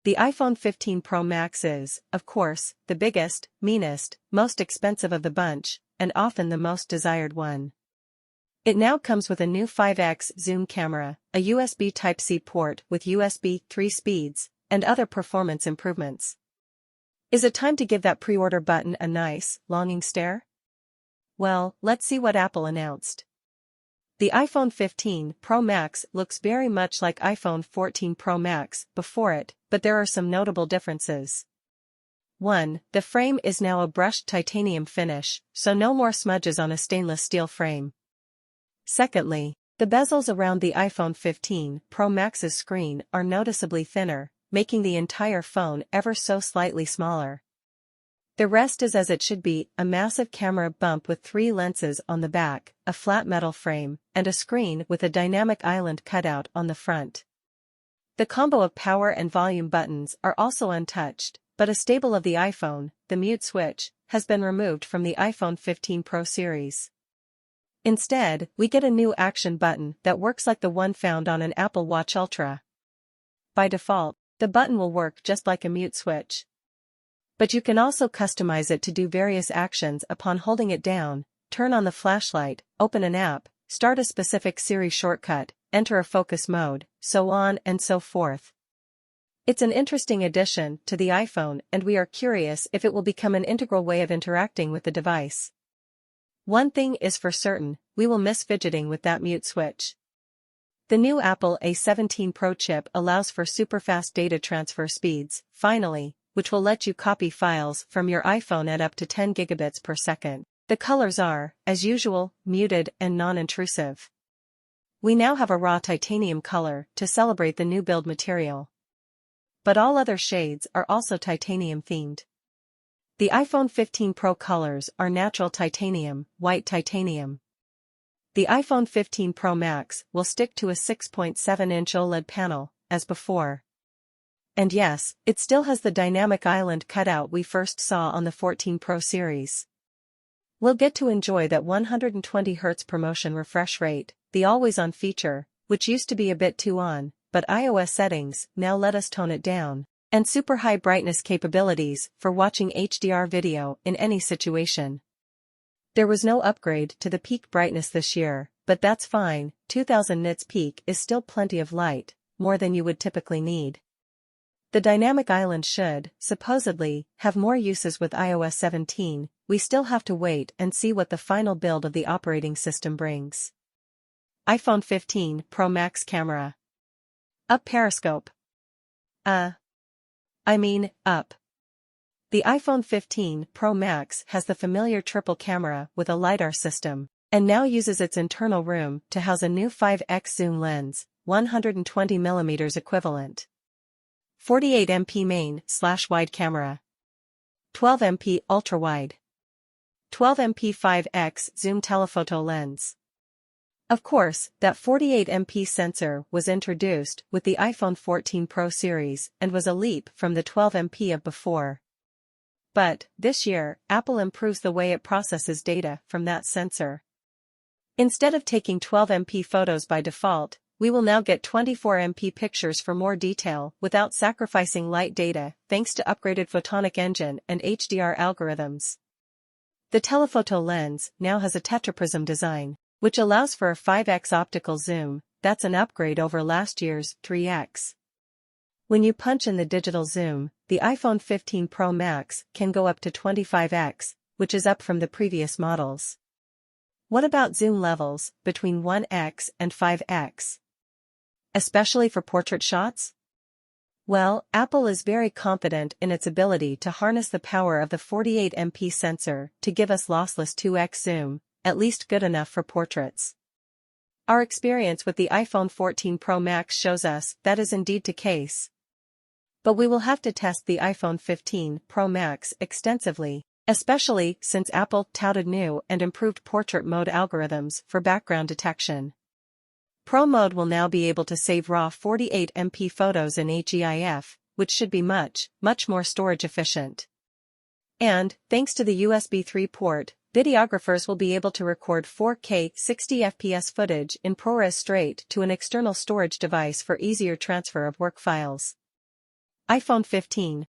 The iPhone 15 Pro Max is, of course, the biggest, meanest, most expensive of the bunch, and often the most desired one. It now comes with a new 5x zoom camera, a USB Type-C port with USB 3 speeds, and other performance improvements. Is it time to give that pre-order button a nice, longing stare? Well, let's see what Apple announced. The iPhone 15 Pro Max looks very much like iPhone 14 Pro Max before it, but there are some notable differences. 1. The frame is now a brushed titanium finish, so no more smudges on a stainless steel frame. Secondly, the bezels around the iPhone 15 Pro Max's screen are noticeably thinner, making the entire phone ever so slightly smaller. The rest is as it should be, a massive camera bump with 3 lenses on the back, a flat metal frame, and a screen with a dynamic island cutout on the front. The combo of power and volume buttons are also untouched, but a staple of the iPhone, the mute switch, has been removed from the iPhone 15 Pro series. Instead, we get a new action button that works like the one found on an Apple Watch Ultra. By default, the button will work just like a mute switch. But you can also customize it to do various actions upon holding it down, turn on the flashlight, open an app, start a specific Siri shortcut, enter a focus mode, so on and so forth. It's an interesting addition to the iPhone, and we are curious if it will become an integral way of interacting with the device. One thing is for certain, we will miss fidgeting with that mute switch. The new Apple A17 Pro chip allows for super-fast data transfer speeds, finally, which will let you copy files from your iPhone at up to 10 gigabits per second. The colors are, as usual, muted and non-intrusive. We now have a raw titanium color to celebrate the new build material. But all other shades are also titanium themed. The iPhone 15 Pro colors are natural titanium, white titanium. The iPhone 15 Pro Max will stick to a 6.7-inch OLED panel, as before. And yes, it still has the dynamic island cutout we first saw on the 14 Pro series. We'll get to enjoy that 120Hz ProMotion refresh rate, the always-on feature, which used to be a bit too on, but iOS settings now let us tone it down, and super high brightness capabilities for watching HDR video in any situation. There was no upgrade to the peak brightness this year, but that's fine. 2000 nits peak is still plenty of light, more than you would typically need. The dynamic island should, supposedly, have more uses with iOS 17, we still have to wait and see what the final build of the operating system brings. iPhone 15 Pro Max camera. Up periscope. Up. The iPhone 15 Pro Max has the familiar triple camera with a LiDAR system, and now uses its internal room to house a new 5x zoom lens, 120mm equivalent. 48MP main/wide camera. 12MP ultra-wide. 12MP 5x zoom telephoto lens. Of course, that 48MP sensor was introduced with the iPhone 14 Pro series and was a leap from the 12MP of before. But, this year, Apple improves the way it processes data from that sensor. Instead of taking 12MP photos by default, we will now get 24MP pictures for more detail without sacrificing light data thanks to upgraded photonic engine and HDR algorithms. The telephoto lens now has a tetraprism design, which allows for a 5x optical zoom. That's an upgrade over last year's 3x. When you punch in the digital zoom, the iPhone 15 Pro Max can go up to 25x, which is up from the previous models. What about zoom levels between 1x and 5x? Especially for portrait shots? Well, Apple is very confident in its ability to harness the power of the 48MP sensor to give us lossless 2x zoom, at least good enough for portraits. Our experience with the iPhone 14 Pro Max shows us that is indeed the case. But we will have to test the iPhone 15 Pro Max extensively, especially since Apple touted new and improved portrait mode algorithms for background detection. Pro mode will now be able to save raw 48MP photos in HEIF, which should be much more storage efficient. And, thanks to the USB 3 port, videographers will be able to record 4K 60fps footage in ProRes straight to an external storage device for easier transfer of work files. iPhone 15,